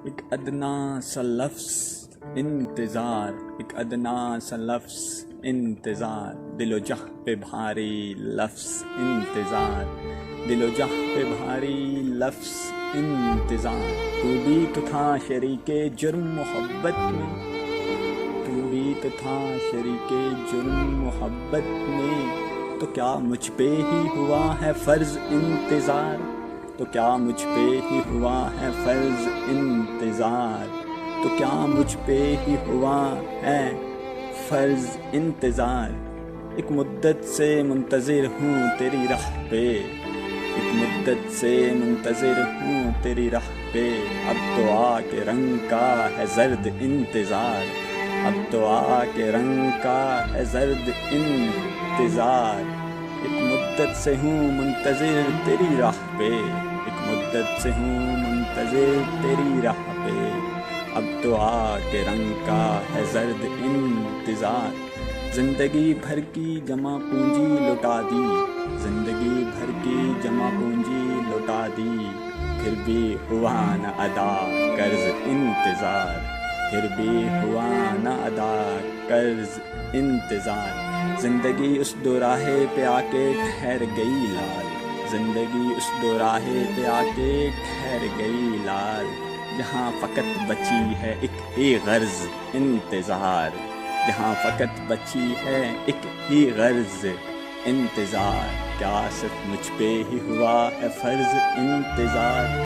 ایک ادنا سا لفظ انتظار، ایک ادنا سا لفظ انتظار، دل و جہ پہ بھاری لفظ انتظار، دل و جہ پہ بھاری لفظ انتظار۔ تو بھی تو تھا شریک جرم محبت میں، تو بھی تو تھا شریک جرم محبت میں، تو کیا مجھ پہ ہی ہوا ہے فرض انتظار، تو کیا مجھ پہ ہی ہوا ہے فرض انتظار، تو کیا مجھ پہ ہی ہوا ہے فرض انتظار۔ ایک مدت سے منتظر ہوں تیری راہ پہ، ایک مدت سے منتظر ہوں تیری راہ پہ، اب تو آ کے رنگ کا ہے زرد انتظار، اب تو آ کے رنگ کا ہے زرد انتظار۔ ایک مدت سے ہوں منتظر تیری راہ پہ، ایک مدت سے ہوں منتظر تیری راہ پہ، اب تو آ کے رنگ کا ہے زرد انتظار۔ زندگی بھر کی جمع پونجی لٹا دی، زندگی بھر کی جمع پونجی لٹا دی، پھر بھی ہوا نہ ادا قرض انتظار، پھر بھی ہوا نہ ادا قرض انتظار۔ زندگی اس دوراہے پہ آ کے ٹھہر گئی لال، زندگی اس دوراہے پہ آ کے ٹھہر گئی لال، جہاں فقط بچی ہے ایک ہی غرض انتظار، جہاں فقط بچی ہے ایک ہی غرض انتظار۔ کیا صرف مجھ پہ ہی ہوا ہے فرض انتظار؟